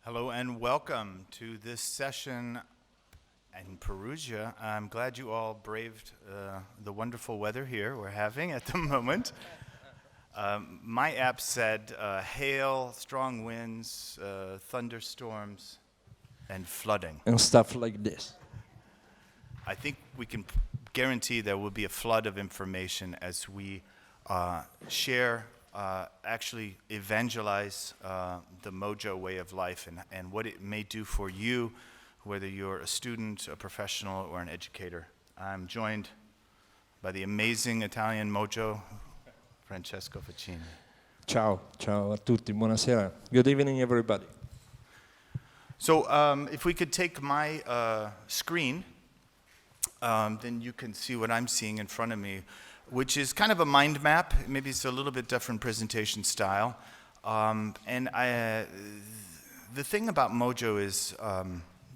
Hello and welcome to this session in Perugia. I'm glad you all braved the wonderful weather here we're having at the moment. My app said hail, strong winds, thunderstorms, and flooding. And stuff like this. I think we can guarantee there will be a flood of information as we share, actually evangelize the Mojo way of life and what it may do for you, whether you're a student, a professional, or an educator. I'm joined by the amazing Italian Mojo, Francesco Faccini. Ciao a tutti, buonasera. Good evening, everybody. So if we could take my screen, then you can see what I'm seeing in front of me, which is kind of a mind map. Maybe it's a little bit different presentation style. The thing about Mojo is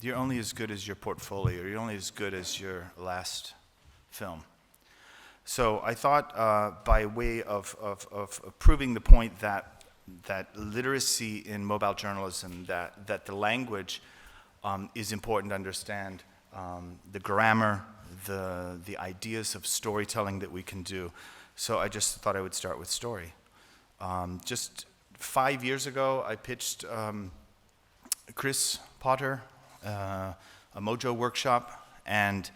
you're only as good as your portfolio. You're only as good as your last film. So I thought by way of proving the point that literacy in mobile journalism, that the language is important to understand, the grammar, the ideas of storytelling that we can do. So I just thought I would start with story. Just 5 years ago, I pitched Chris Potter a Mojo workshop, and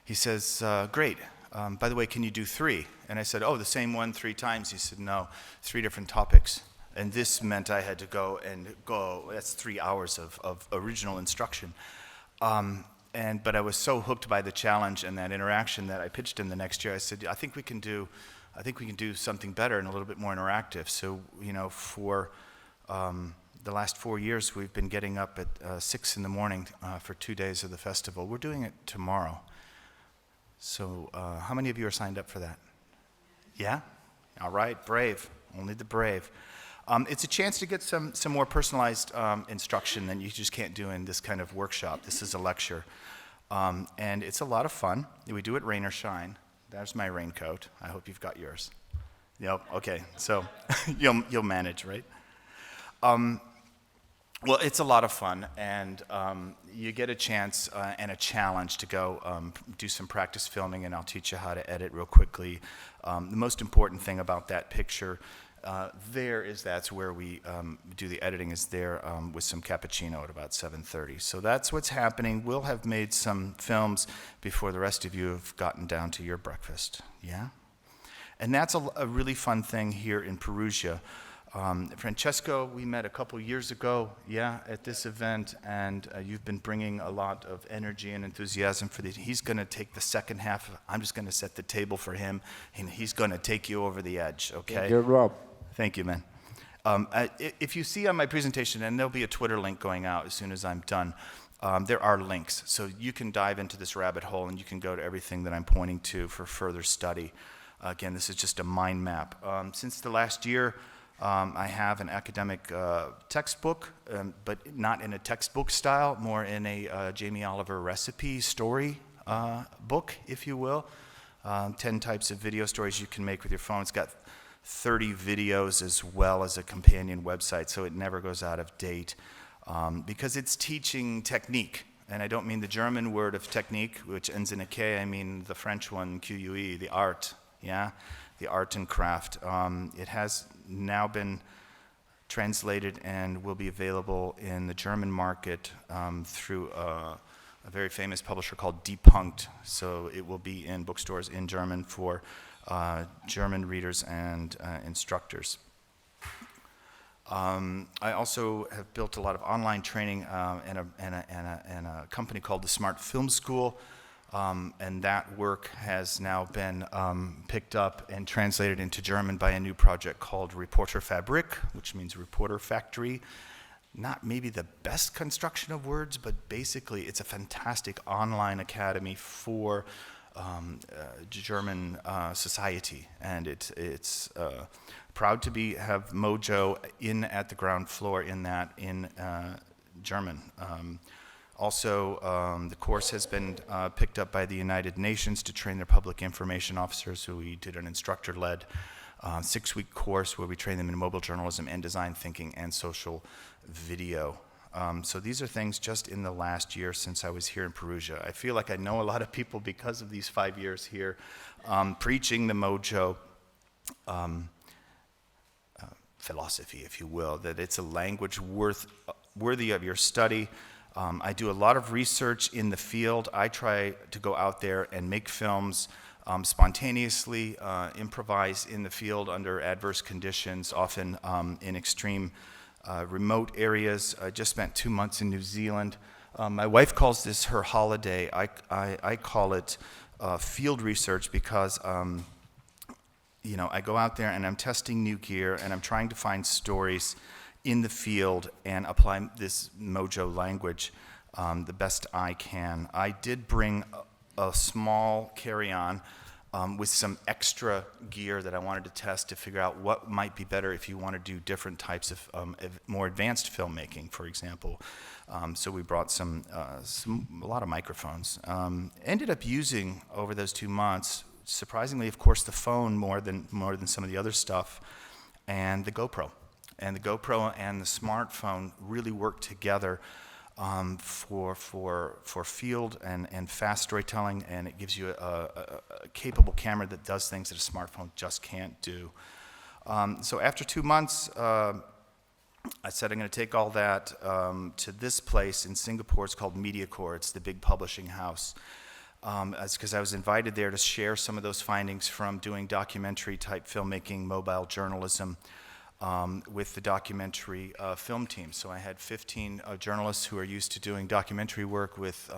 he says, great, by the way, can you do 3? And I said, oh, the same one 3 times? He said, no, 3 different topics. And this meant I had to go, that's 3 hours of original instruction. But I was so hooked by the challenge and that interaction that I pitched him the next year. I said, I think we can do something better and a little bit more interactive. So, for the last 4 years, we've been getting up at 6 in the morning for 2 days of the festival. We're doing it tomorrow. So, how many of you are signed up for that? Yeah? All right, brave. Only the brave. It's a chance to get some more personalized instruction than you just can't do in this kind of workshop. This is a lecture. And it's a lot of fun. We do it rain or shine. There's my raincoat. I hope you've got yours. Yep, okay. So you'll manage, right? Well, it's a lot of fun, and you get a chance and a challenge to go do some practice filming, and I'll teach you how to edit real quickly. The most important thing about that picture that's where we do the editing, is there with some cappuccino at about 7:30. So that's what's happening. We'll have made some films before the rest of you have gotten down to your breakfast, yeah? And that's a really fun thing here in Perugia. Francesco, we met a couple years ago, yeah, at this event, and you've been bringing a lot of energy and enthusiasm for these. He's going to take the second half. I'm just going to set the table for him, and he's going to take you over the edge, okay? You're Rob. Thank you, man. If you see on my presentation, and there'll be a Twitter link going out as soon as I'm done, there are links. So you can dive into this rabbit hole, and you can go to everything that I'm pointing to for further study. Again, this is just a mind map. Since the last year, I have an academic textbook, but not in a textbook style, more in a Jamie Oliver recipe story book, if you will. 10 types of video stories you can make with your phone. It's got 30 videos as well as a companion website, so it never goes out of date because it's teaching technique. And I don't mean the German word of technique, which ends in a K. I mean the French one, Q-U-E, the art, yeah? The art and craft. It has now been translated and will be available in the German market through a very famous publisher called Depunct. So it will be in bookstores in German for German readers and instructors. I also have built a lot of online training in a company called the Smart Film School. And that work has now been picked up and translated into German by a new project called Reporterfabrik, which means reporter factory. Not maybe the best construction of words, but basically it's a fantastic online academy for German society, and it's proud to have Mojo at the ground floor in German. Also, the course has been picked up by the United Nations to train their public information officers, so we did an instructor-led 6-week course where we train them in mobile journalism and design thinking and social video. So these are things just in the last year since I was here in Perugia. I feel like I know a lot of people because of these 5 years here, preaching the Mojo philosophy, if you will, that it's a language worthy of your study. I do a lot of research in the field. I try to go out there and make films spontaneously, improvise in the field under adverse conditions, often in extreme remote areas. I just spent 2 months in New Zealand. My wife calls this her holiday. I call it field research because I go out there and I'm testing new gear and I'm trying to find stories in the field and apply this Mojo language the best I can. I did bring a small carry-on with some extra gear that I wanted to test to figure out what might be better if you want to do different types of more advanced filmmaking, for example. So we brought a lot of microphones. Ended up using over those 2 months, surprisingly, of course, the phone more than some of the other stuff, and the GoPro. And the GoPro and the smartphone really work together for field and fast storytelling, and it gives you a capable camera that does things that a smartphone just can't do. So after 2 months, I said I'm going to take all that to this place in Singapore. It's called MediaCore. It's the big publishing house. Because I was invited there to share some of those findings from doing documentary-type filmmaking, mobile journalism, with the documentary film team. So I had 15 journalists who are used to doing documentary work with,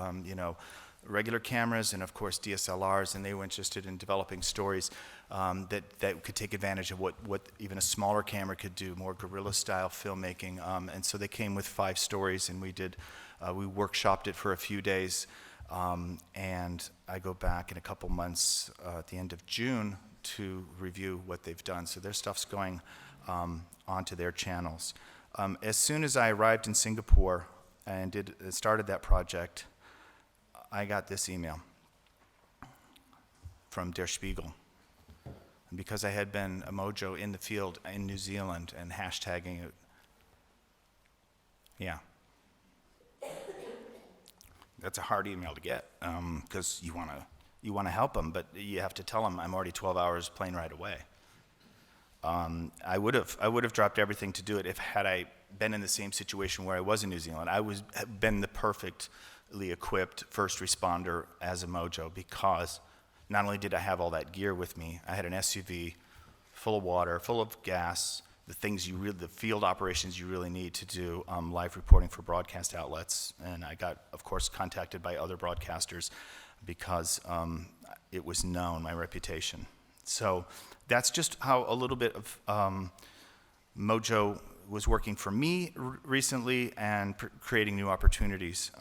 regular cameras and, of course, DSLRs, and they were interested in developing stories that could take advantage of what even a smaller camera could do, more guerrilla-style filmmaking. And so they came with 5 stories, and we workshopped it for a few days. And I go back in a couple months at the end of June to review what they've done. So their stuff's going onto their channels. As soon as I arrived in Singapore and started that project, I got this email from Der Spiegel. And because I had been a Mojo in the field in New Zealand and hashtagging it, yeah. That's a hard email to get because you want to help them, but you have to tell them I'm already 12 hours plane ride away. I would have dropped everything to do it had I been in the same situation where I was in New Zealand. I have been the perfectly equipped first responder as a Mojo because not only did I have all that gear with me, I had an SUV full of water, full of gas, the field operations you really need to do live reporting for broadcast outlets. And I got, of course, contacted by other broadcasters because it was known, my reputation. So that's just how a little bit of Mojo was working for me recently and creating new opportunities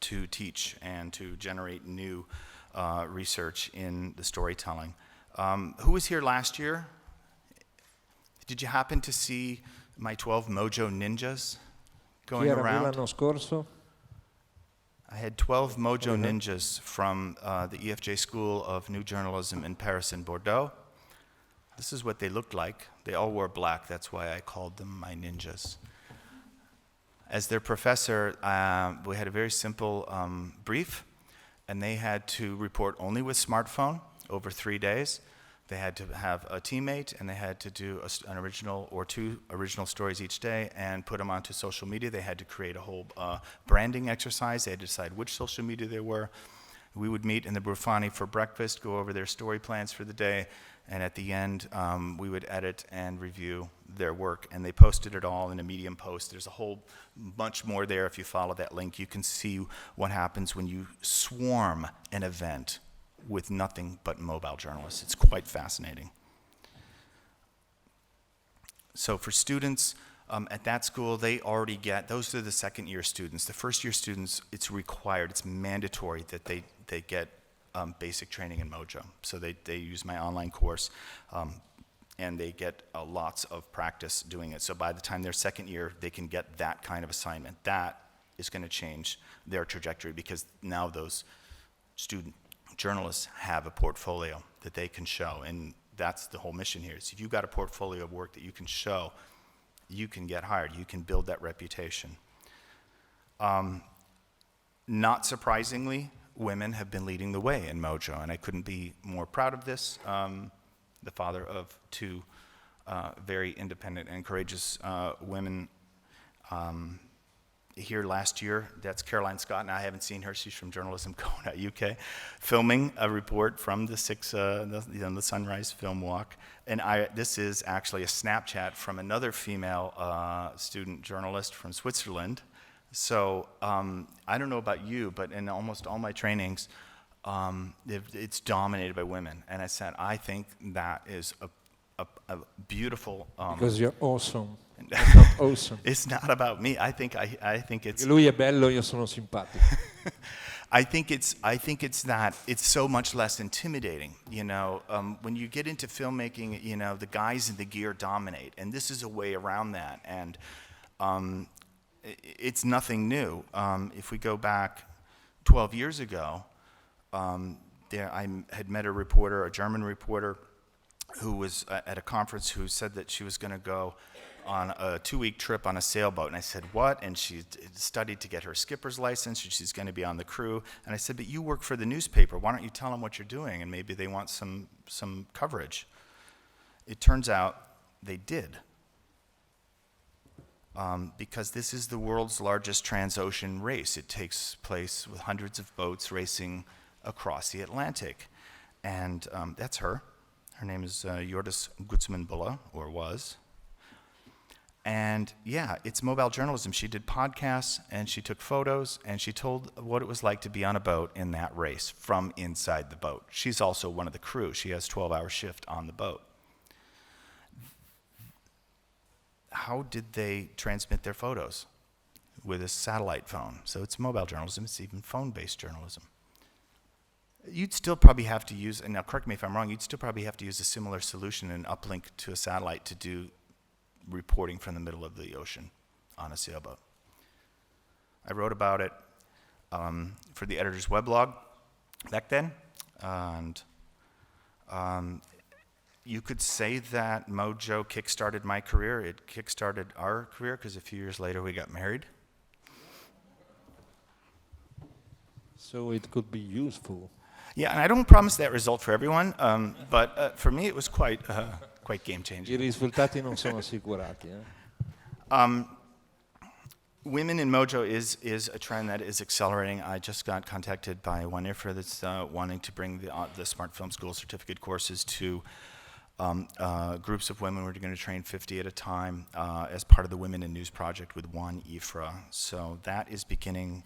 to teach and to generate new research in the storytelling. Who was here last year? Did you happen to see my 12 Mojo ninjas going Chi era qui around? l'anno scorso? I had 12 Mojo ninjas from the EFJ School of New Journalism in Paris and Bordeaux. This is what they looked like. They all wore black. That's why I called them my ninjas. As their professor, we had a very simple brief, and they had to report only with smartphone over 3 days. They had to have a teammate, and they had to do an original or 2 original stories each day and put them onto social media. They had to create a whole branding exercise. They had to decide which social media they were. We would meet in the Brufani for breakfast, go over their story plans for the day, and at the end, we would edit and review their work. And they posted it all in a Medium post. There's a whole bunch more there. If you follow that link, you can see what happens when you swarm an event with nothing but mobile journalists. It's quite fascinating. So for students at that school, they already those are the second year students. The first year students, it's required, it's mandatory that they get basic training in Mojo. So they use my online course and they get lots of practice doing it. So by the time they're second year, they can get that kind of assignment. That is going to change their trajectory because now those student journalists have a portfolio that they can show, and that's the whole mission here. So if you've got a portfolio of work that you can show, you can get hired, you can build that reputation. Not surprisingly, women have been leading the way in Mojo, and I couldn't be more proud of this. The father of two very independent and courageous women here last year. That's Caroline Scott, and I haven't seen her. She's from Journalism Kona, UK, filming a report from the the Sunrise Film Walk. And this is actually a Snapchat from another female student journalist from Switzerland. So I don't know about you, but in almost all my trainings, it's dominated by women. And I said, I think that is a beautiful. Because you're awesome. It's not awesome. It's not about me. I think it's. Lui è bello, io sono simpatico. I think it's that it's so much less intimidating. When you get into filmmaking, the guys in the gear dominate, and this is a way around that. And it's nothing new. If we go back 12 years ago, I had met a German reporter, who was at a conference who said that she was going to go on a 2-week trip on a sailboat. And I said, what? And she studied to get her skipper's license, and she's going to be on the crew. And I said, but you work for the newspaper. Why don't you tell them what you're doing? And maybe they want some coverage. It turns out they did. Because this is the world's largest transocean race. It takes place with hundreds of boats racing across the Atlantic. And that's her. Her name is Jordis Gutzman-Bulla, or was. And yeah, it's mobile journalism. She did podcasts, and she took photos, and she told what it was like to be on a boat in that race from inside the boat. She's also one of the crew. She has 12-hour shift on the boat. How did they transmit their photos? With a satellite phone. So it's mobile journalism. It's even phone-based journalism. You'd still probably have to use, and now correct me if I'm wrong, you'd still probably have to use a similar solution, an uplink to a satellite, to do reporting from the middle of the ocean on a sailboat. I wrote about it for the editor's weblog back then, and you could say that Mojo kickstarted my career. It kickstarted our career, because a few years later we got married. So it could be useful. Yeah, and I don't promise that result for everyone, but for me it was quite game-changing. I risultati non sono assicurati. Women in Mojo is a trend that is accelerating. I just got contacted by one IFRA that's wanting to bring the Smart Film School certificate courses to groups of women. We're going to train 50 at a time as part of the Women in News project with one IFRA. So that is beginning.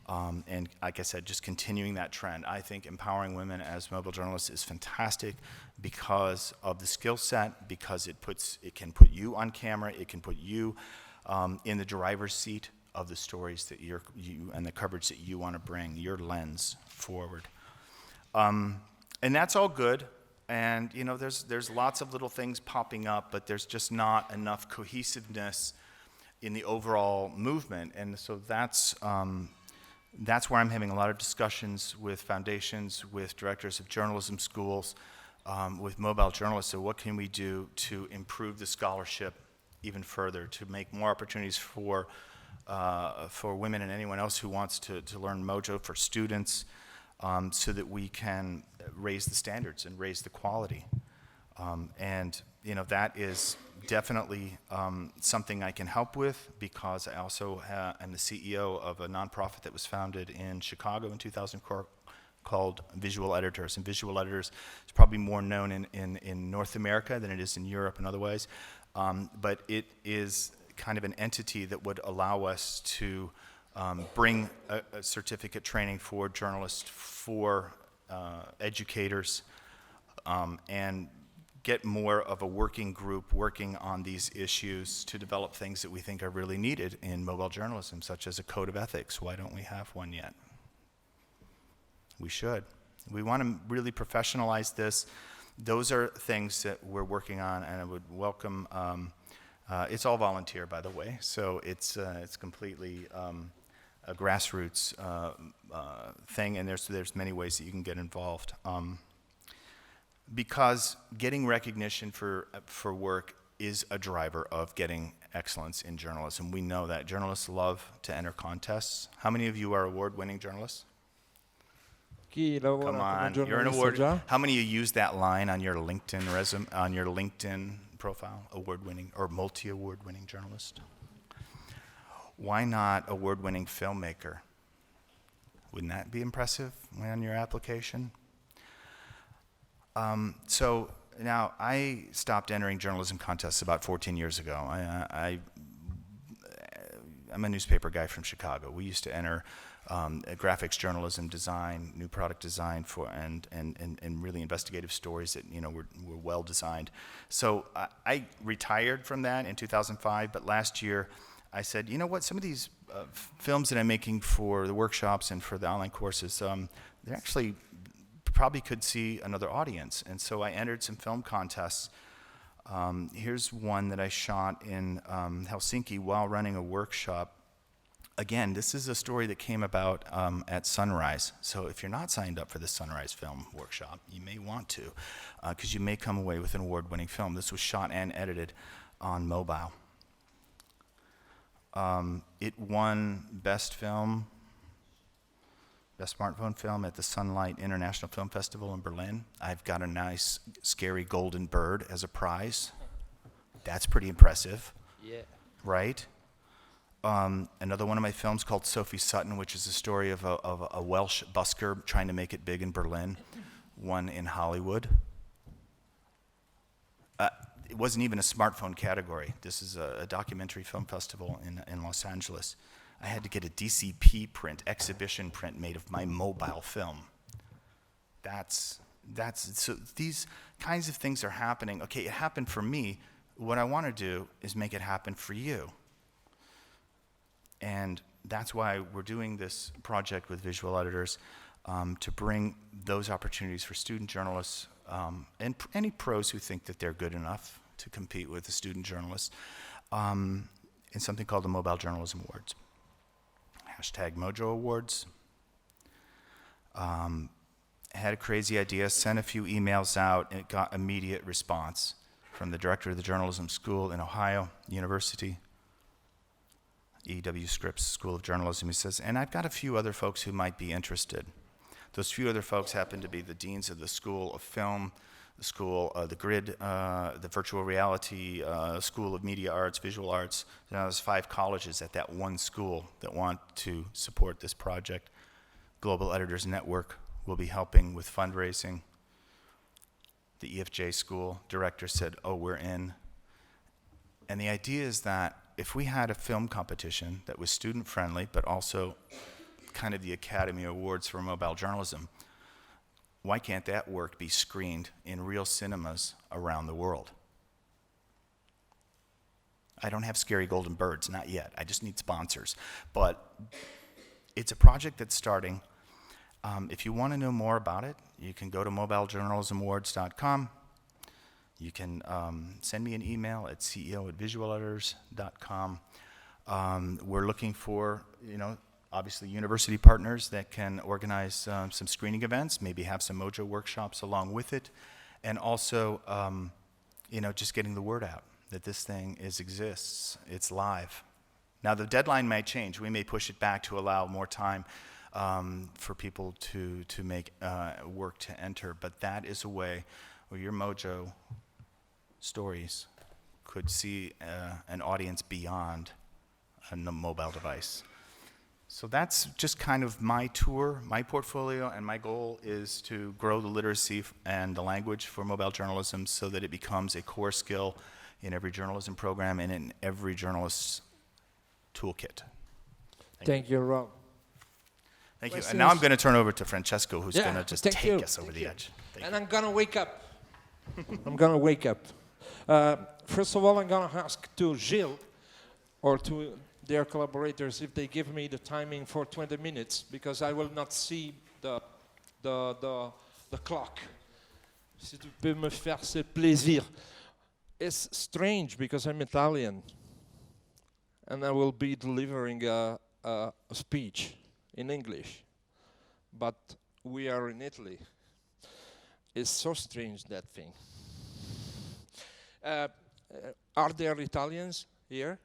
And like I said, just continuing that trend. I think empowering women as mobile journalists is fantastic because of the skill set, because it can put you on camera, it can put you in the driver's seat of the stories that you and the coverage that you want to bring, your lens forward. And that's all good. And there's lots of little things popping up, but there's just not enough cohesiveness in the overall movement. And so that's where I'm having a lot of discussions with foundations, with directors of journalism schools, with mobile journalists. So what can we do to improve the scholarship even further, to make more opportunities for women and anyone else who wants to learn Mojo, for students, so that we can raise the standards and raise the quality. And that is definitely something I can help with, because I also am the CEO of a nonprofit that was founded in Chicago in 2004 called Visual Editors. And Visual Editors is probably more known in North America than it is in Europe and otherwise. But it is kind of an entity that would allow us to bring a certificate training for journalists, for educators, and get more of a working group working on these issues to develop things that we think are really needed in mobile journalism, such as a code of ethics. Why don't we have one yet? We should. We want to really professionalize this. Those are things that we're working on, and I would welcome, it's all volunteer, by the way, so it's completely a grassroots thing, and there's many ways that you can get involved. Because getting recognition for work is a driver of getting excellence in journalism. We know that journalists love to enter contests. How many of you are award-winning journalists? Chi lavora Come come on, you're an giornalista award. già? How many of you use that line on your LinkedIn resume, on your LinkedIn profile? Award-winning or multi-award-winning journalist. Why not award-winning filmmaker? Wouldn't that be impressive on your application? So now I stopped entering journalism contests about 14 years ago. I'm a newspaper guy from Chicago. We used to enter graphics journalism, design, new product design and really investigative stories that were well designed. So I retired from that in 2005, but last year I said, you know what, some of these films that I'm making for the workshops and for the online courses, they actually probably could see another audience. And so I entered some film contests. Here's one that I shot in Helsinki while running a workshop. Again, this is a story that came about at Sunrise. So if you're not signed up for the Sunrise Film Workshop, you may want to, because you may come away with an award-winning film. This was shot and edited on mobile. It won Best Film, Best Smartphone Film at the Sunlight International Film Festival in Berlin. I've got a nice, scary golden bird as a prize. That's pretty impressive. Yeah. Right? Another one of my films called Sophie Sutton, which is a story of a Welsh busker trying to make it big in Berlin, won in Hollywood. It wasn't even a smartphone category. This is a documentary film festival in Los Angeles. I had to get a DCP print, exhibition print made of my mobile film. So these kinds of things are happening. Okay, it happened for me. What I want to do is make it happen for you. And that's why we're doing this project with visual editors, to bring those opportunities for student journalists and any pros who think that they're good enough to compete with the student journalists in something called the Mobile Journalism Awards. #Mojo Awards. Had a crazy idea, sent a few emails out, and it got immediate response from the director of the journalism school in Ohio University, E.W. Scripps School of Journalism. He says, and I've got a few other folks who might be interested. Those few other folks happen to be the deans of the School of Film, the School, the Grid, the Virtual Reality, School of Media Arts, Visual Arts. Now there's 5 colleges at that one school that want to support this project. Global Editors Network will be helping with fundraising. The EFJ school director said, oh, we're in. And the idea is that if we had a film competition that was student-friendly, but also kind of the Academy Awards for mobile journalism, why can't that work be screened in real cinemas around the world? I don't have scary golden birds, not yet. I just need sponsors. But it's a project that's starting. If you want to know more about it, you can go to mobilejournalismawards.com. You can send me an email at ceo@visualeditors.com. We're looking for, obviously university partners that can organize some screening events, maybe have some Mojo workshops along with it, and also, just getting the word out that this thing exists, it's live. Now the deadline may change. We may push it back to allow more time for people to make work to enter, but that is a way where your Mojo stories could see an audience beyond a mobile device. So that's just kind of my tour, my portfolio, and my goal is to grow the literacy and the language for mobile journalism so that it becomes a core skill in every journalism program and in every journalist's toolkit. Thank you, Rob. Thank you. And now I'm going to turn over to Francesco, who's going to just take us over the edge. And I'm going to wake up. I'm going to wake up. First of all, I'm going to ask to Gilles or to their collaborators if they give me the timing for 20 minutes, because I will not see the clock. Si tu peux me faire ce plaisir. It's strange because I'm Italian and I will be delivering a speech in English, but we are in Italy. It's so strange, that thing. Are there Italians Here?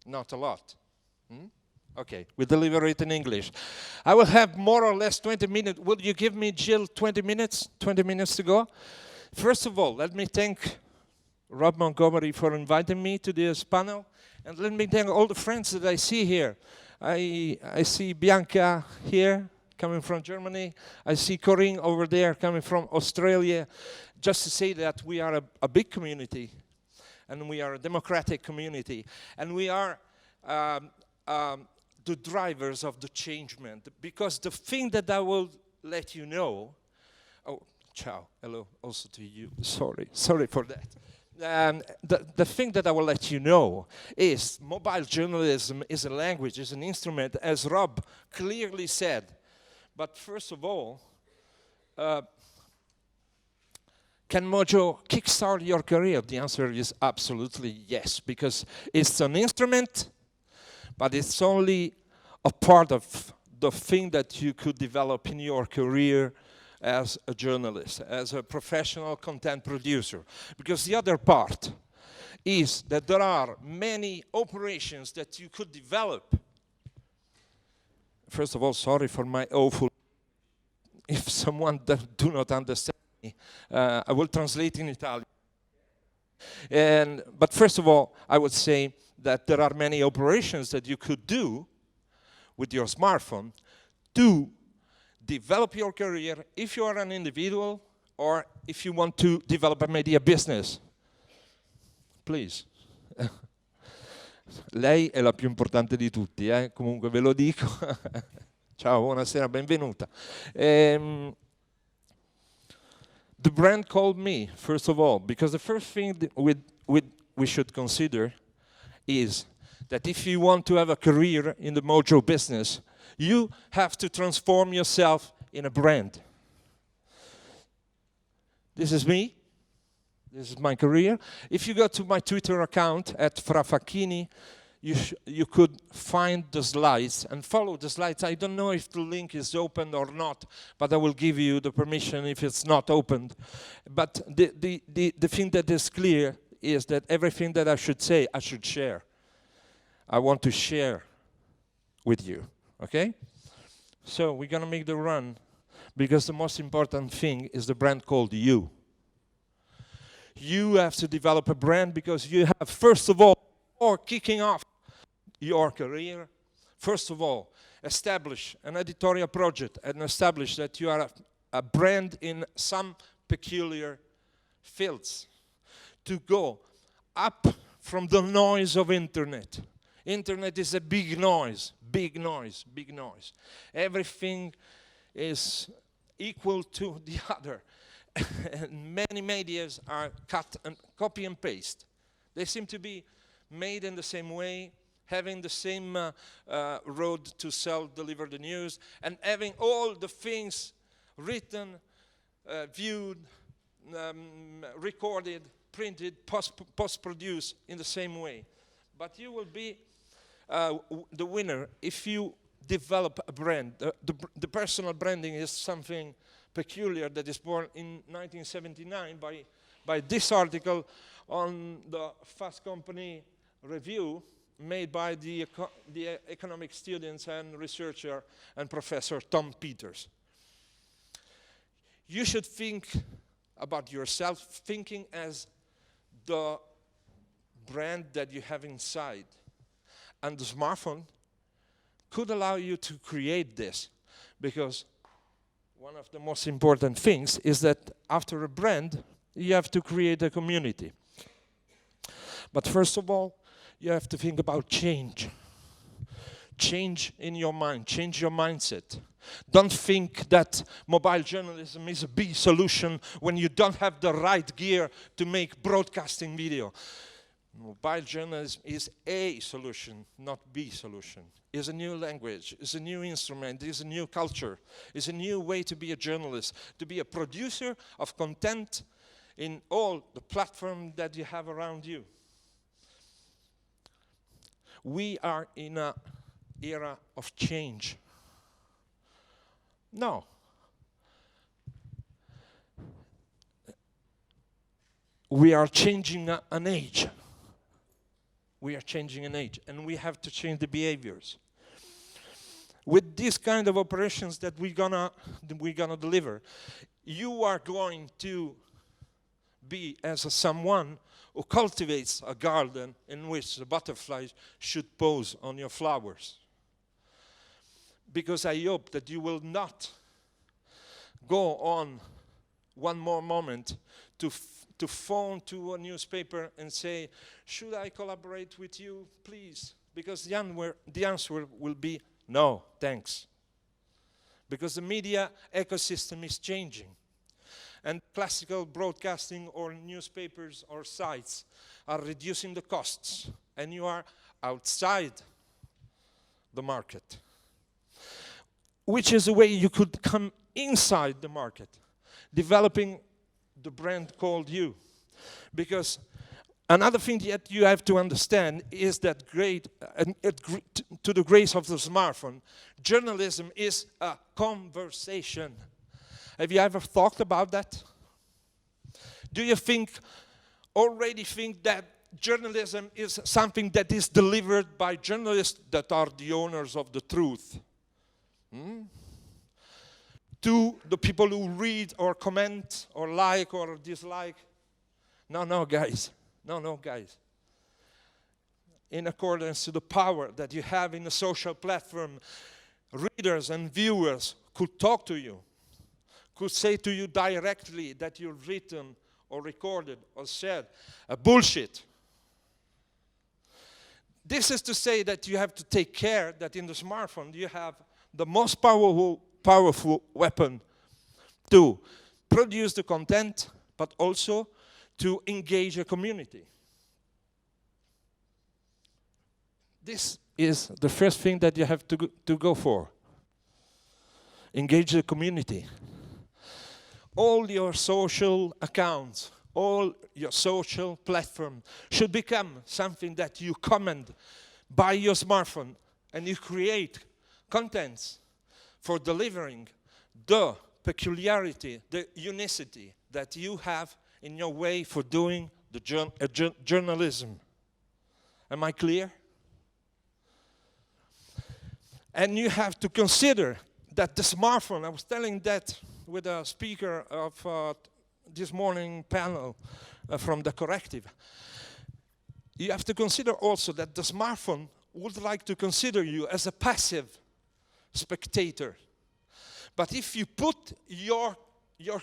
Not a lot. Okay, we deliver it in English. I will have more or less 20 minutes. Will you give me, Jill, 20 minutes? 20 minutes to go? First of all, let me thank Robb Montgomery for inviting me to this panel. And let me thank all the friends that I see here. I see Bianca here, coming from Germany. I see Corinne over there, coming from Australia. Just to say that we are a big community, and we are a democratic community, and we are the drivers of the changement. Because the thing that I will let you know, oh, ciao, hello, also to you, sorry for that. The thing that I will let you know is mobile journalism is a language, is an instrument, as Robb clearly said. But first of all, can Mojo kickstart your career? The answer is absolutely yes, because it's an instrument, but it's only a part of the thing that you could develop in your career as a journalist, as a professional content producer. Because the other part is that there are many operations that you could develop. First of all, sorry for my awful, if someone do not understand me, I will translate in Italian. But first of all, I would say that there are many operations that you could do with your smartphone to develop your career if you are an individual or if you want to develop a media business. Please. Lei è la più importante di tutti, comunque ve lo dico. Ciao, buonasera, benvenuta. The brand called me, first of all, because the first thing we should consider is that if you want to have a career in the Mojo business, you have to transform yourself in a brand. This is me. This is my career. If you go to my Twitter account at Frafacchini, you could find the slides and follow the slides. I don't know if the link is open or not, but I will give you the permission if it's not opened. But the thing that is clear is that everything that I should say, I should share. I want to share with you, okay? So we're gonna make the run because the most important thing is the brand called you. You have to develop a brand because you have, first of all, or kicking off your career, first of all, establish an editorial project and establish that you are a brand in some peculiar fields. To go up from the noise of internet. Internet is a big noise, big noise, big noise. Everything is equal to the other. And many medias are cut and copy and paste. They seem to be made in the same way, having the same road to deliver the news, and having all the things written, viewed, recorded, printed, post-produced in the same way. But you will be the winner if you develop a brand. The personal branding is something peculiar that is born in 1979 by this article on the Fast Company review made by the economic students and researcher and professor Tom Peters. You should think about yourself thinking as the brand that you have inside. And the smartphone could allow you to create this, because one of the most important things is that after a brand, you have to create a community. But first of all, you have to think about change. Change in your mind, change your mindset. Don't think that mobile journalism is a B solution when you don't have the right gear to make broadcasting video. Mobile journalism is a solution, not B solution. It's a new language, it's a new instrument, it's a new culture, it's a new way to be a journalist, to be a producer of content in all the platforms that you have around you. We are in an era of change. No. We are changing an age. We are changing an age, and we have to change the behaviors. With these kind of operations that we're gonna deliver, you are going to be as someone who cultivates a garden in which the butterflies should pose on your flowers. Because I hope that you will not go on one more moment to phone to a newspaper and say, should I collaborate with you, please? Because the answer will be no, thanks. Because the media ecosystem is changing. And classical broadcasting or newspapers or sites are reducing the costs, and you are outside the market. Which is a way you could come inside the market, developing the brand called you. Because another thing that you have to understand is that to the grace of the smartphone, journalism is a conversation. Have you ever thought about that? Do you already think that journalism is something that is delivered by journalists that are the owners of the truth? To the people who read or comment or like or dislike? No, guys. No, guys. In accordance to the power that you have in a social platform, readers and viewers could talk to you, could say to you directly that you've written or recorded or said bullshit. This is to say that you have to take care that in the smartphone you have the most powerful weapon to produce the content, but also to engage a community. This is the first thing that you have to go for. Engage the community. All your social accounts, all your social platform should become something that you comment by your smartphone, and you create contents for delivering the peculiarity, the unicity that you have in your way for doing the journalism. Am I clear? And you have to consider that the smartphone, I was telling that with a speaker of this morning panel from the Corrective. You have to consider also that the smartphone would like to consider you as a passive spectator. But if you put your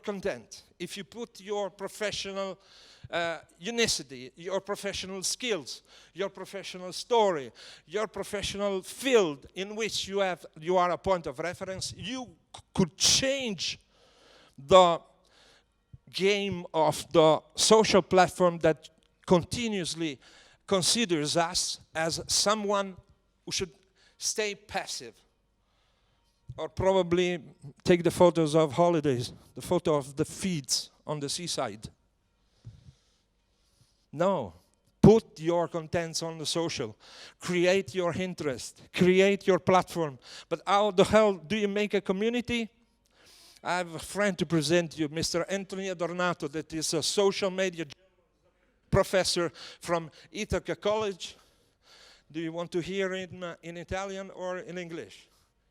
content, if you put your professional unicity, your professional skills, your professional story, your professional field in which you are a point of reference, you could change the game of the social platform that continuously considers us as someone who should stay passive. Or probably take the photos of holidays, the photo of the feeds on the seaside. No, put your contents on the social. Create your interest, create your platform. But how the hell do you make a community? I have a friend to present you, Mr. Anthony Adornato, that is a social media professor from Ithaca College. Do you want to hear it in Italian or in English?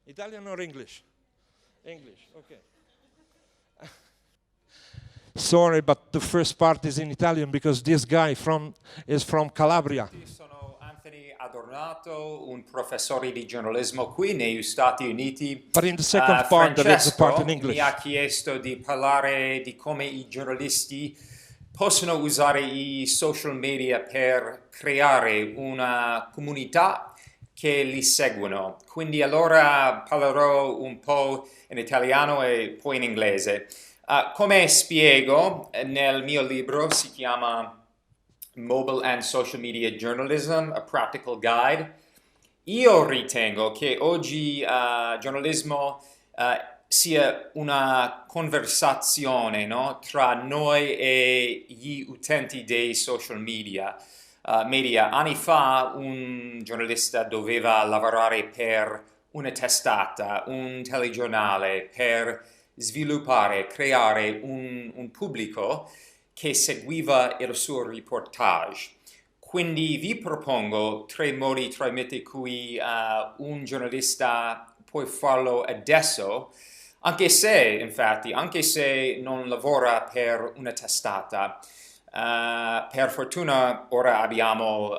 Italian or English? English, okay. Sorry, but the first part is in Italian because this guy is from Calabria. Sono Anthony Adornato, un professore di giornalismo qui negli Stati Uniti. But in the second part, there is a part in English. Mi ha chiesto di parlare di come i giornalisti possono usare i social media per creare una comunità che li seguono. Quindi allora parlerò un po' in italiano e poi in inglese. Come spiego nel mio libro, si chiama Mobile and Social Media Journalism, A Practical Guide. Io ritengo che oggi giornalismo sia una conversazione, no? Tra noi e gli utenti dei social media. Anni fa un giornalista doveva lavorare per una testata, un telegiornale, per sviluppare, creare un pubblico che seguiva il suo reportage. Quindi vi propongo 3 modi tramite cui un giornalista può farlo adesso, anche se, infatti, anche se non lavora per una testata. Per fortuna ora abbiamo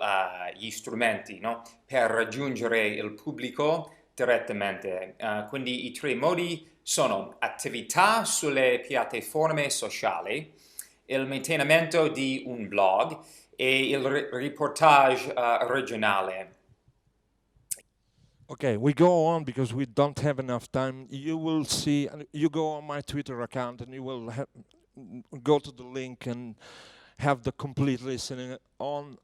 gli strumenti, no? Per raggiungere il pubblico direttamente. Quindi i 3 modi sono attività sulle piattaforme sociali, il mantenimento di un blog e il reportage regionale. Okay, we go on because we don't have enough time. You will see, you go on my Twitter account and you will go to the link and have the complete listening on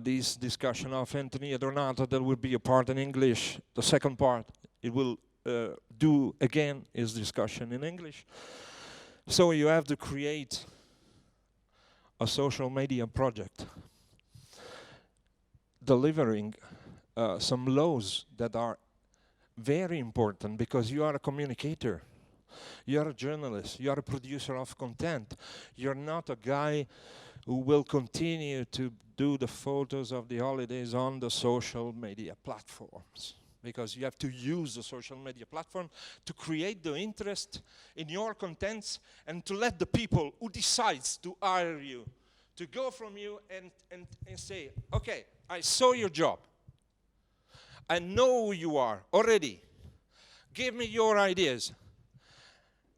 this discussion of Anthony Adornato. That will be a part in English. The second part, it will do again is discussion in English. So you have to create a social media project delivering some laws that are very important because you are a communicator, you are a journalist, you are a producer of content. You're not a guy who will continue to do the photos of the holidays on the social media platforms, because you have to use the social media platform to create the interest in your contents and to let the people who decides to hire you to go from you and say, okay, I saw your job. I know who you are already. Give me your ideas.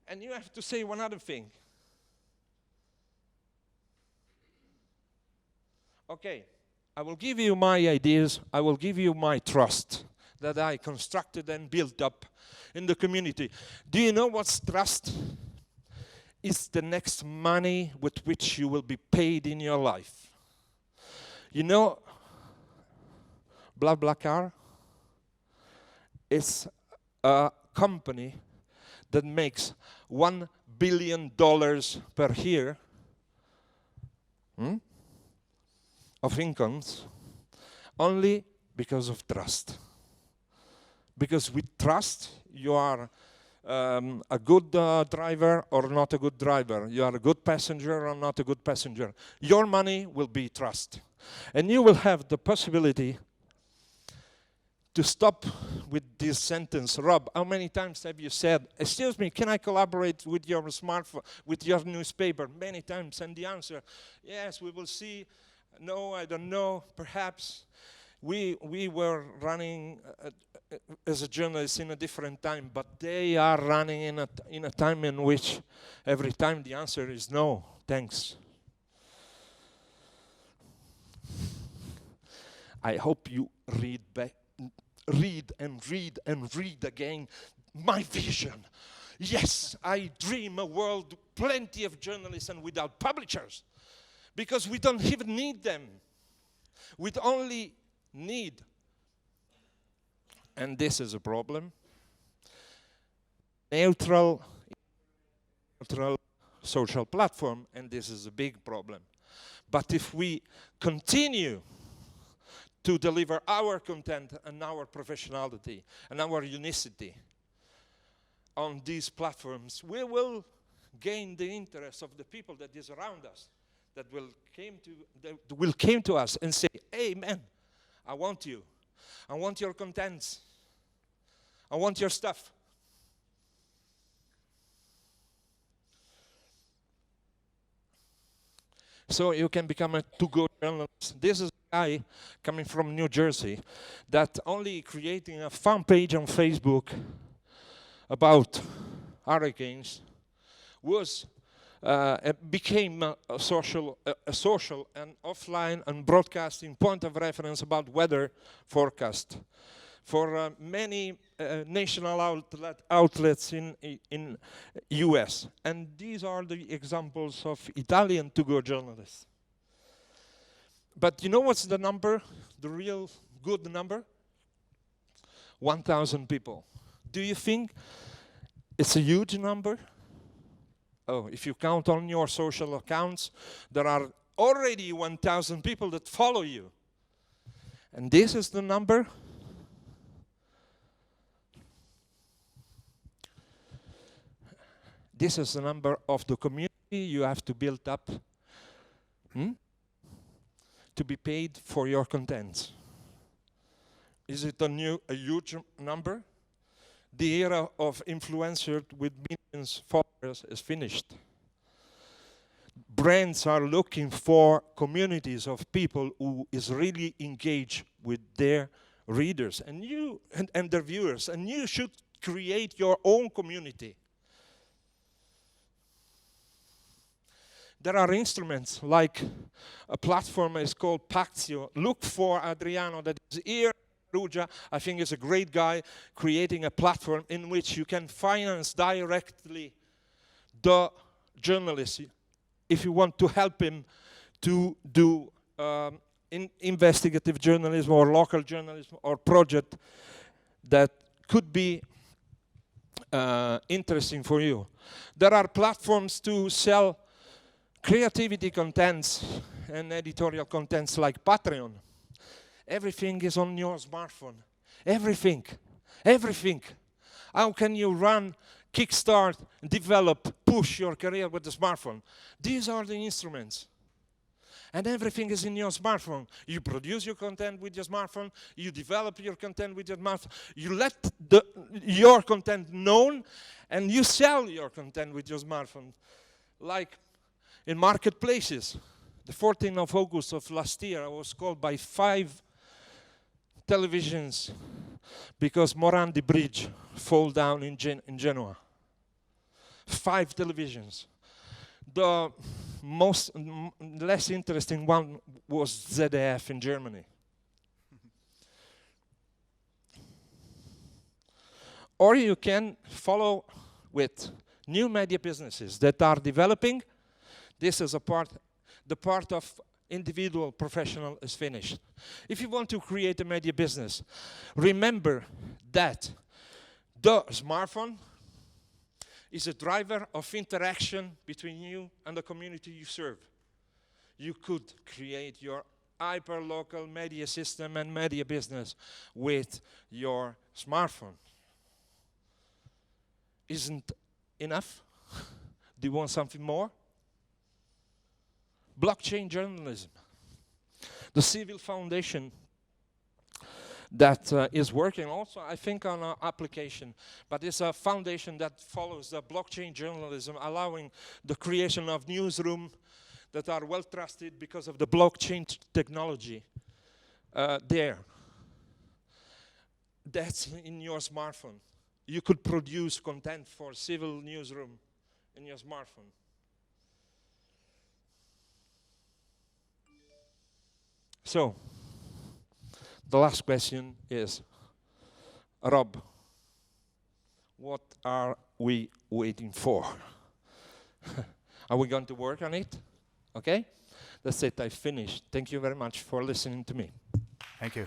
And you have to say one other thing. Okay, I will give you my ideas. I will give you my trust that I constructed and built up in the community. Do you know what's trust? It's the next money with which you will be paid in your life. You know, BlaBlaCar is a company that makes $1 billion per year of incomes only because of trust. Because with trust, you are a good driver or not a good driver. You are a good passenger or not a good passenger. Your money will be trust. And you will have the possibility to stop with this sentence. Rob, how many times have you said, excuse me, can I collaborate with your smartphone, with your newspaper? Many times. And the answer, yes, we will see. No, I don't know, perhaps. We were running as a journalist in a different time, but they are running in a time in which every time the answer is no, thanks. I hope you read and read again my vision. Yes, I dream a world with plenty of journalists and without publishers, because we don't even need them. We only need, and this is a problem, neutral social platform, and this is a big problem. But if we continue to deliver our content and our professionality and our unicity on these platforms, we will gain the interest of the people that is around us, that will came to us and say, hey man, I want you. I want your contents. I want your stuff. So you can become a to-go journalist. This is a guy coming from New Jersey that only creating a fan page on Facebook about hurricanes became a social and offline and broadcasting point of reference about weather forecast for many national outlets in US. And these are the examples of Italian to-go journalists. But you know what's the number, the real good number? 1,000 people. Do you think it's a huge number? Oh, if you count on your social accounts, there are already 1,000 people that follow you. And this is the number. This is the number of the community you have to build up to be paid for your content. Is it a huge number? The era of influencers with millions of followers is finished. Brands are looking for communities of people who is really engaged with their readers and their viewers, and you should create your own community. There are instruments like a platform is called Pactio. Look for Adriano that is here. Rugia, I think, is a great guy creating a platform in which you can finance directly the journalist if you want to help him to do investigative journalism or local journalism or project that could be interesting for you. There are platforms to sell creativity contents and editorial contents like Patreon. Everything is on your smartphone. Everything. Everything. How can you run, kickstart, develop, push your career with the smartphone? These are the instruments. And everything is in your smartphone. You produce your content with your smartphone. You develop your content with your smartphone. You let your content known, and you sell your content with your smartphone. Like in marketplaces. The 14th of August of last year, I was called by 5 televisions because Morandi Bridge fell down in Genoa. 5 televisions. The less interesting one was ZDF in Germany. Or you can follow with new media businesses that are developing. This is the part of individual professional is finished. If you want to create a media business, remember that the smartphone is a driver of interaction between you and the community you serve. You could create your hyper-local media system and media business with your smartphone. Isn't enough? Do you want something more? Blockchain journalism. The Civil Foundation that is working also, I think, on an application, but it's a foundation that follows the blockchain journalism, allowing the creation of newsrooms that are well trusted because of the blockchain technology there. That's in your smartphone. You could produce content for civil newsroom in your smartphone. So, the last question is, Rob, what are we waiting for? Are we going to work on it? Okay? That's it, I finished. Thank you very much for listening to me. Thank you.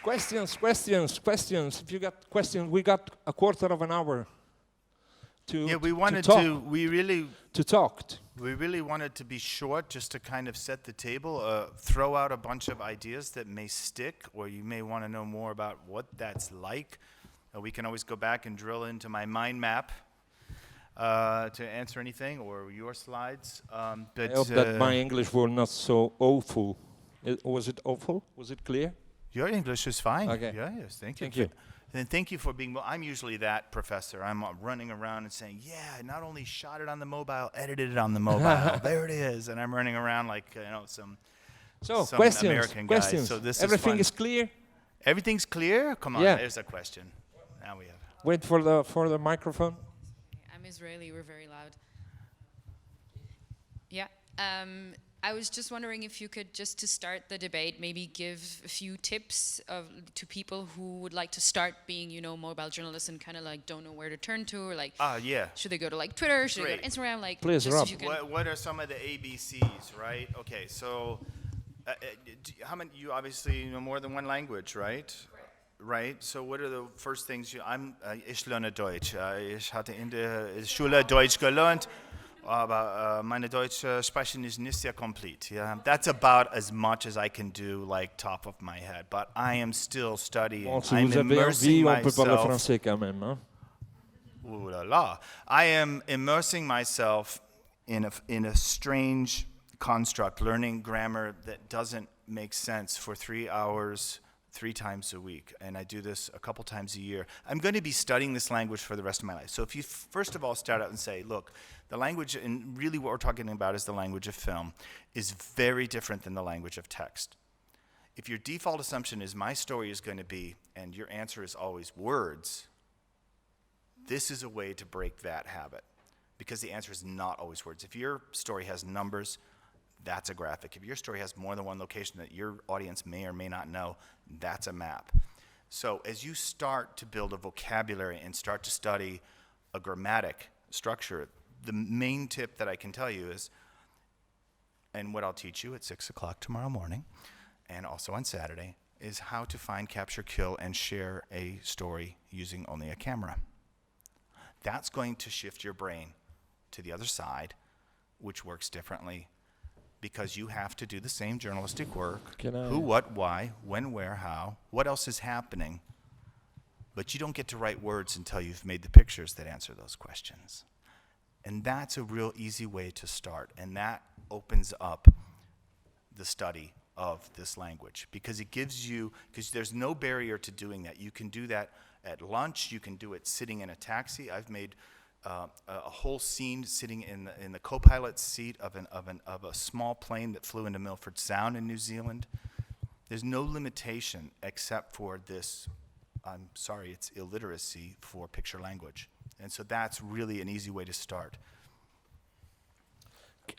Questions. If you got questions, we got a quarter of an hour to we wanted to talk. We really wanted to be short, just to kind of set the table, throw out a bunch of ideas that may stick, or you may want to know more about what that's like. We can always go back and drill into my mind map to answer anything, or your slides. But I hope that my English were not so awful. Was it awful? Was it clear? Your English is fine. Okay. Yeah, yes, thank you. Thank you. And thank you for being, I'm usually that professor. I'm running around and saying, yeah, not only shot it on the mobile, edited it on the mobile. There it is. And I'm running around like, some American guy. So this Everything is is clear? Everything's clear? Come on, Yeah. there's a question. Now we have. Wait for the microphone. I'm Israeli, we're very loud. Yeah. I was just wondering if you could, just to start the debate, maybe give a few tips to people who would like to start being, mobile journalists and kind of like don't know where to turn to, or like, should they go to like Twitter, should they go to Instagram, like, please, just Rob. if you can. What are some of the ABCs, right? Okay, so how many? You obviously know more than one language, right? Right. So what are the first things ich lerne Deutsch. Ich hatte in der Schule Deutsch gelernt. Aber meine Deutsche sprechen ist nicht sehr complete. Yeah, that's about as much as I can do, like top of my head. But I am still studying. Bon, si I'm vous avez immersing envie, on peut parler myself. français quand même, hein? Ooh la la. I am immersing myself in a strange construct, learning grammar that doesn't make sense for 3 hours, 3 times a week. And I do this a couple times a year. I'm going to be studying this language for the rest of my life. So if you first of all start out and say, look, the language, and really what we're talking about is the language of film, is very different than the language of text. If your default assumption is my story is going to be, and your answer is always words, this is a way to break that habit, because the answer is not always words. If your story has numbers, that's a graphic. If your story has more than one location that your audience may or may not know, that's a map. So as you start to build a vocabulary and start to study a grammatic structure, the main tip that I can tell you is, and what I'll teach you at 6 o'clock tomorrow morning, and also on Saturday, is how to find, capture, kill, and share a story using only a camera. That's going to shift your brain to the other side, which works differently, because you have to do the same journalistic work. Who, what, why, when, where, how, what else is happening. But you don't get to write words until you've made the pictures that answer those questions. And that's a real easy way to start. And that opens up the study of this language, because it gives you, because there's no barrier to doing that. You can do that at lunch. You can do it sitting in a taxi. I've made a whole scene sitting in the co-pilot's seat of a small plane that flew into Milford Sound in New Zealand. There's no limitation except for this, I'm sorry, it's illiteracy for picture language. And so that's really an easy way to start.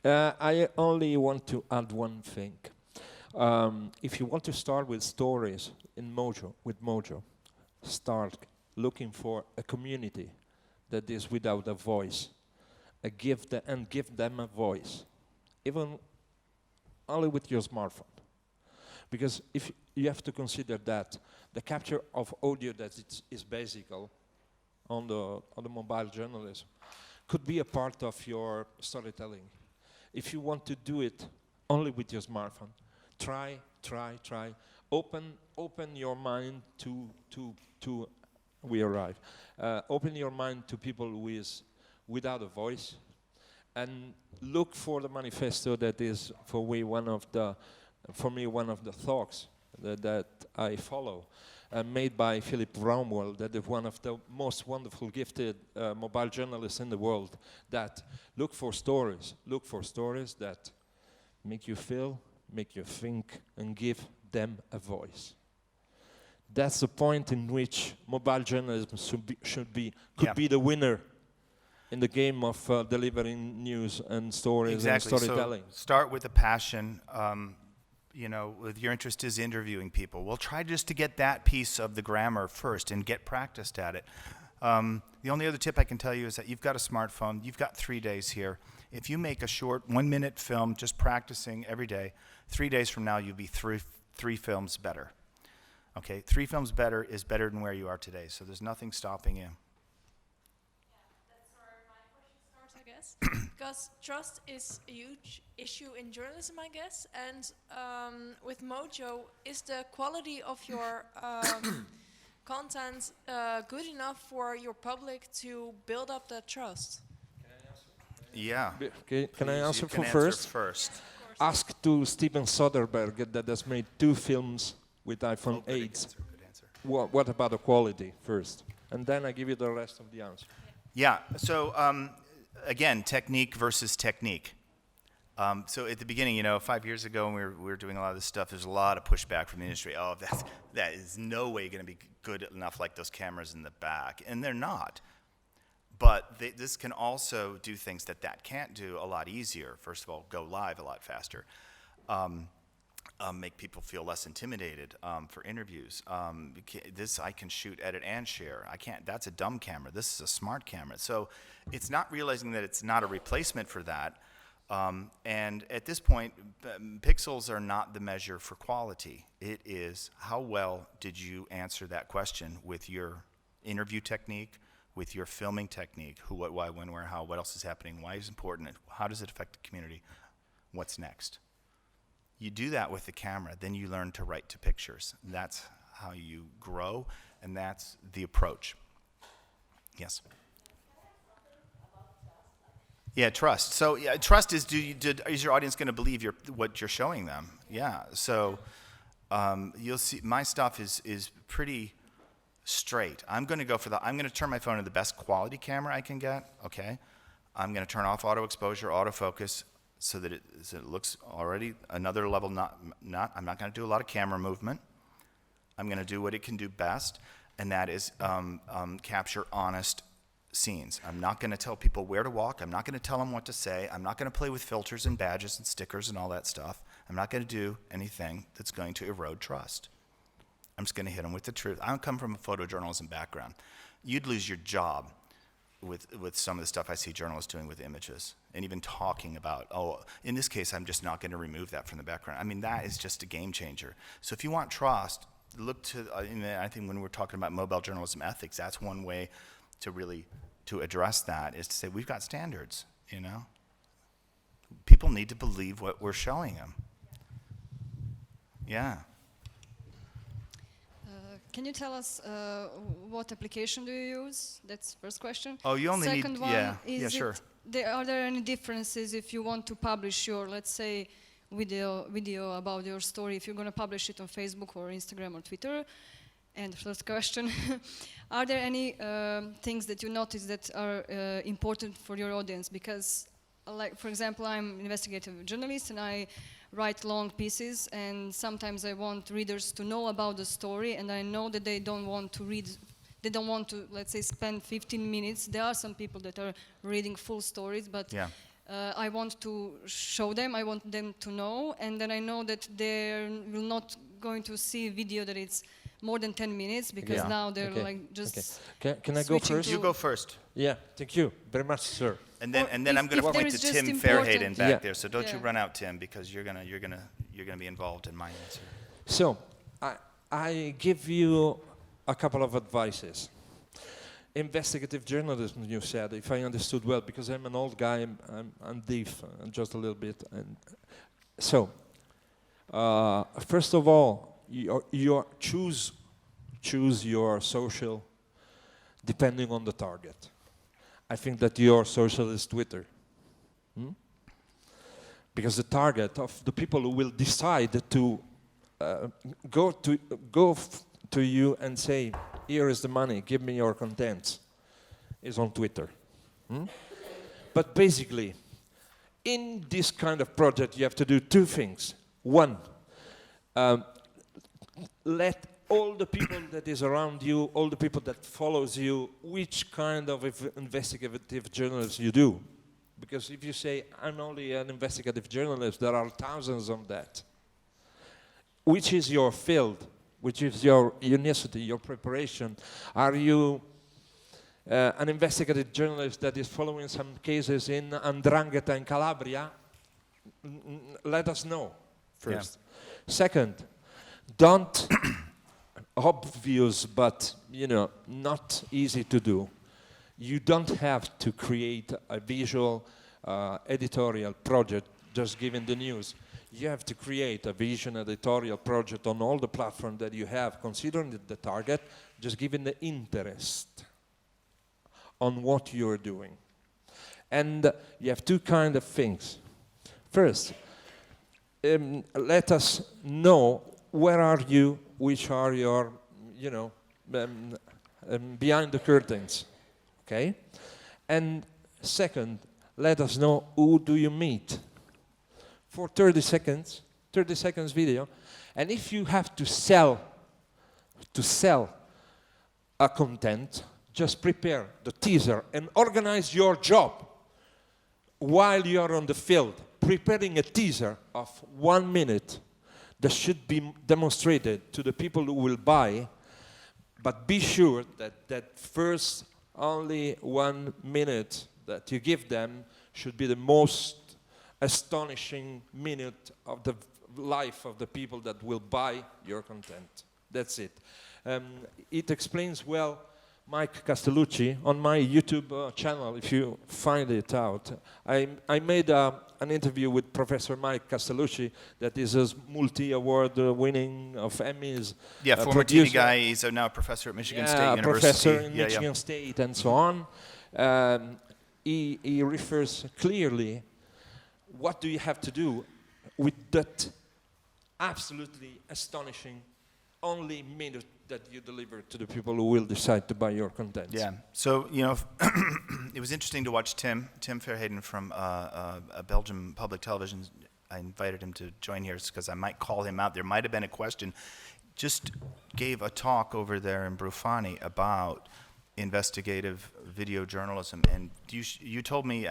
I only want to add one thing. If you want to start with stories in Mojo, with Mojo, start looking for a community that is without a voice, give them a voice, even only with your smartphone. Because if you have to consider that the capture of audio that is basic on the mobile journalism could be a part of your storytelling. If you want to do it only with your smartphone, try. Open your mind to we arrive. Open your mind to people without a voice, and look for the manifesto that is for me one of the thoughts that I follow, made by Philip Romwell, that is one of the most wonderful, gifted mobile journalists in the world. That look for stories that make you feel, make you think, and give them a voice. That's the point in which mobile journalism could be the winner in the game of delivering news and stories and storytelling. So start with a passion. If your interest is interviewing people, well, try just to get that piece of the grammar first and get practiced at it. The only other tip I can tell you is that you've got a smartphone. You've got 3 days here. If you make a short 1-minute film just practicing every day, 3 days from now you'll be three films better. Okay, 3 films better is better than where you are today, so there's nothing stopping you. Yeah, that's where my question starts, I guess. Because trust is a huge issue in journalism, I guess. And with Mojo, is the quality of your content good enough for your public to build up that trust? Yeah. Can I answer You can first? Ask to Steven Soderbergh that has made 2 films with iPhone 8. Good answer. What about the quality first? And then I give you the rest of the answer. Yeah, so again, technique versus technique. So at the beginning, 5 years ago when we were doing a lot of this stuff, there's a lot of pushback from the industry. Oh, that is no way going to be good enough like those cameras in the back. And they're not. But this can also do things that can't do a lot easier. First of all, go live a lot faster. Make people feel less intimidated for interviews. This I can shoot, edit, and share. I can't. That's a dumb camera. This is a smart camera. So it's not realizing that it's not a replacement for that. And at this point, pixels are not the measure for quality. It is how well did you answer that question with your interview technique, with your filming technique, who, what, why, when, where, how, what else is happening, why is it important, how does it affect the community, what's next. You do that with the camera, then you learn to write to pictures. That's how you grow, and that's the approach. Yes? Yeah, trust. So yeah, trust is is your audience going to believe what you're showing them? Yeah. So you'll see my stuff is pretty straight. I'm going to turn my phone to the best quality camera I can get. Okay. I'm going to turn off auto exposure, autofocus, so that it looks already another level. I'm not going to do a lot of camera movement. I'm going to do what it can do best, and that is capture honest scenes. I'm not going to tell people where to walk. I'm not going to tell them what to say. I'm not going to play with filters and badges and stickers and all that stuff. I'm not going to do anything that's going to erode trust. I'm just going to hit them with the truth. I don't come from a photojournalism background. You'd lose your job with some of the stuff I see journalists doing with images and even talking about, in this case, I'm just not going to remove that from the background. I mean, that is just a game changer. So if you want trust, look to, I think when we're talking about mobile journalism ethics, that's one way to address that, is to say we've got standards, People need to believe what we're showing them. Yeah. Can you tell us what application do you use? That's first question. Oh, you only Second need, one, yeah, sure. Are there any differences if you want to publish your, let's say, video about your story, if you're going to publish it on Facebook or Instagram or Twitter? And first question, are there any things that you notice that are important for your audience? Because, like, for example, I'm an investigative journalist and I write long pieces, and sometimes I want readers to know about the story, and I know that they don't want to read, they don't want to, let's say, spend 15 minutes. There are some people that are reading full stories, but yeah. I want to show them, I want them to know, and then I know that they're not going to see a video that it's more than 10 minutes, because now they're like just... Okay. Can I go first? You go first. Yeah, thank you very much, sir. And then I'm going to point to Tim Fairhaden back there. So don't you run out, Tim, because you're gonna be involved in my answer. So I give you a couple of advices. Investigative journalism, you said, if I understood well, because I'm an old guy, I'm deaf, just a little bit. And so, first of all, you choose your social depending on the target. I think that your social is Twitter. Because the target of the people who will decide to go to you and say, here is the money, give me your content, is on Twitter. But basically, in this kind of project, you have to do two things. One, let all the people that is around you, all the people that follows you, which kind of investigative journalism you do. Because if you say, I'm only an investigative journalist, there are thousands of that. Which is your field? Which is your unicity, your preparation? Are you an investigative journalist that is following some cases in 'Ndrangheta in Calabria? Let us know first. Yeah. Second, don't obvious, but not easy to do. You don't have to create a visual editorial project just giving the news. You have to create a vision editorial project on all the platforms that you have, considering the target, just giving the interest on what you're doing. And you have two kind of things. First, let us know where are you, which are your, behind the curtains, okay? And second, let us know who do you meet for 30 seconds video. And if you have to sell a content, just prepare the teaser and organize your job while you're on the field, preparing a teaser of 1 minute that should be demonstrated to the people who will buy, but be sure that first only 1 minute that you give them should be the most astonishing minute of the life of the people that will buy your content. That's it. It explains well Mike Castellucci on my YouTube channel, if you find it out. I made an interview with Professor Mike Castellucci, that is a multi-award winning of Emmys. Yeah, former TV guy. He's now a professor at Michigan State University. Professor in Michigan State and so on. he refers clearly what do you have to do with that absolutely astonishing only minute that you deliver to the people who will decide to buy your content. Yeah. So, it was interesting to watch Tim Verheyden from Belgium Public Television. I invited him to join here because I might call him out. There might have been a question. Just gave a talk over there in Brufani about investigative video journalism. And you told me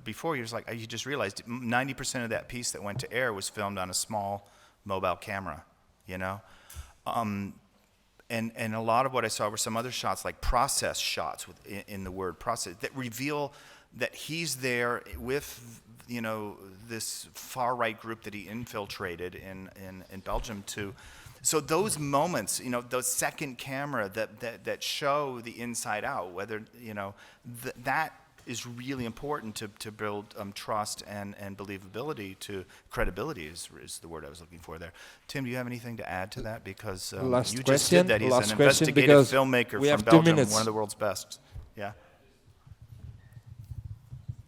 before, you was like, you just realized 90% of that piece that went to air was filmed on a small mobile camera, And a lot of what I saw were some other shots, like process shots in the word process, that reveal that he's there with, this far-right group that he infiltrated in Belgium to. So those moments, those second camera that show the inside out, whether, that is really important to build trust and believability to credibility is the word I was looking for there. Tim, do you have anything to add to that? Because you just did that. He's an investigative filmmaker from Belgium, one of the world's best. Yeah.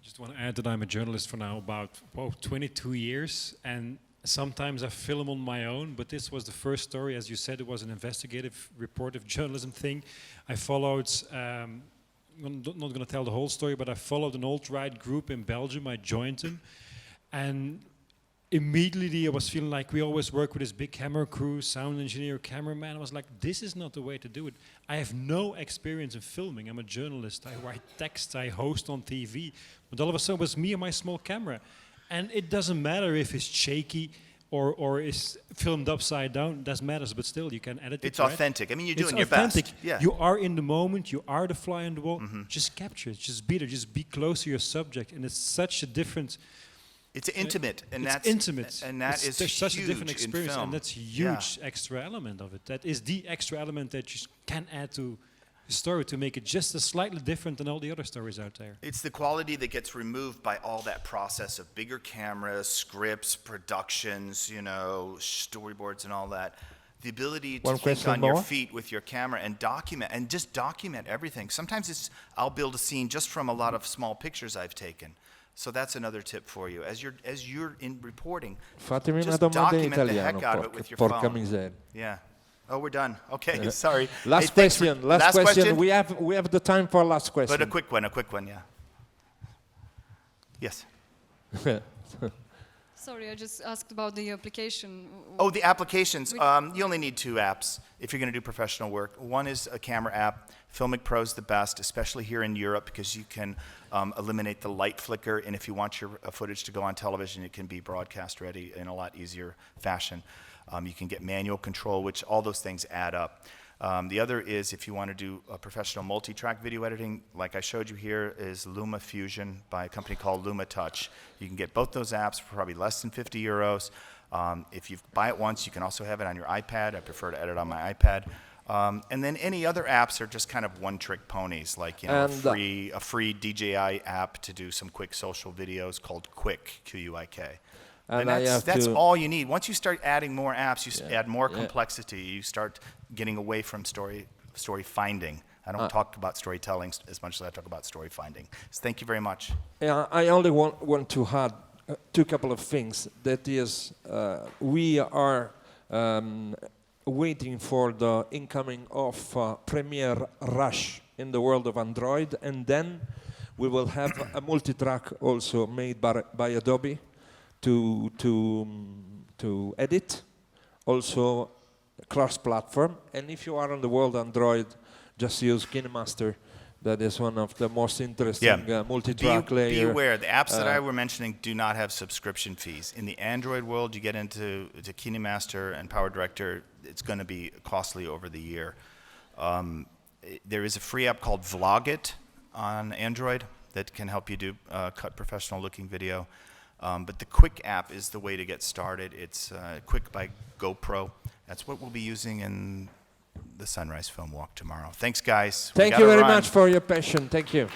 Just want to add that I'm a journalist for now about 22 years, and sometimes I film on my own, but this was the first story. As you said, it was an investigative, reportive journalism thing. I followed, I'm not going to tell the whole story, but I followed an alt-right group in Belgium. I joined them, and immediately I was feeling like we always work with this big camera crew, sound engineer, cameraman. I was like, this is not the way to do it. I have no experience in filming. I'm a journalist. I write text, I host on TV. But all of a sudden it was me and my small camera. And it doesn't matter if it's shaky or is filmed upside down. Doesn't matter, but still you can edit it. It's authentic. I mean, you're doing your authentic. best. Yeah. You are in the moment. You are the fly on the wall. Just capture it. Just be there. Just be close to your subject. And it's such a different. It's intimate, and it's that's intimate, and that is there's such a different huge in experience, film. and that's a huge extra element of it. That is the extra element that you can add to the story to make it just a slightly different than all the other stories out there. It's the quality that gets removed by all that process of bigger cameras, scripts, productions, storyboards and all that. The ability to think on your feet with your camera and document everything. Sometimes I'll build a scene just from a lot of small pictures I've taken. So that's another tip for you. As you're in reporting, Fatemi just una domanda in document the italiano, heck out of it with your porca phone. miseria. Yeah. Oh, we're done. Okay, sorry. Last Hey, thanks question. for- Last question. We have the time for a last question. But a quick one, yeah. Yes. Sorry, I just asked about the application. Oh, the applications. You only need 2 apps if you're going to do professional work. One is a camera app. Filmic Pro is the best, especially here in Europe, because you can eliminate the light flicker, and if you want your footage to go on television, it can be broadcast ready in a lot easier fashion. You can get manual control, which all those things add up. The other is if you want to do a professional multi-track video editing, like I showed you here, is Luma Fusion by a company called Luma Touch. You can get both those apps for probably less than 50 euros. If you buy it once, you can also have it on your iPad. I prefer to edit on my iPad. And then any other apps are just kind of one-trick ponies, like a free DJI app to do some quick social videos called Quick, Q-U-I-K. And that's all you need. Once you start adding more apps, you add more complexity. You start getting away from story finding. I don't talk about storytelling as much as I talk about story finding. So thank you very much. Yeah, I only want to add 2 couple of things. That is, we are waiting for the incoming of Premiere Rush in the world of Android, and then we will have a multi-track also made by Adobe to edit, also cross-platform. And if you are on the world Android, just use KineMaster. That is one of the most interesting multi-track layer. Be aware, the apps that I were mentioning do not have subscription fees. In the Android world, you get into KineMaster and Power Director, it's going to be costly over the year. There is a free app called Vlogit on Android that can help you do cut professional-looking video. But the Quick app is the way to get started. It's Quick by GoPro. That's what we'll be using in the Sunrise Film Walk tomorrow. Thanks, guys. Thank you very much for your passion. Thank you.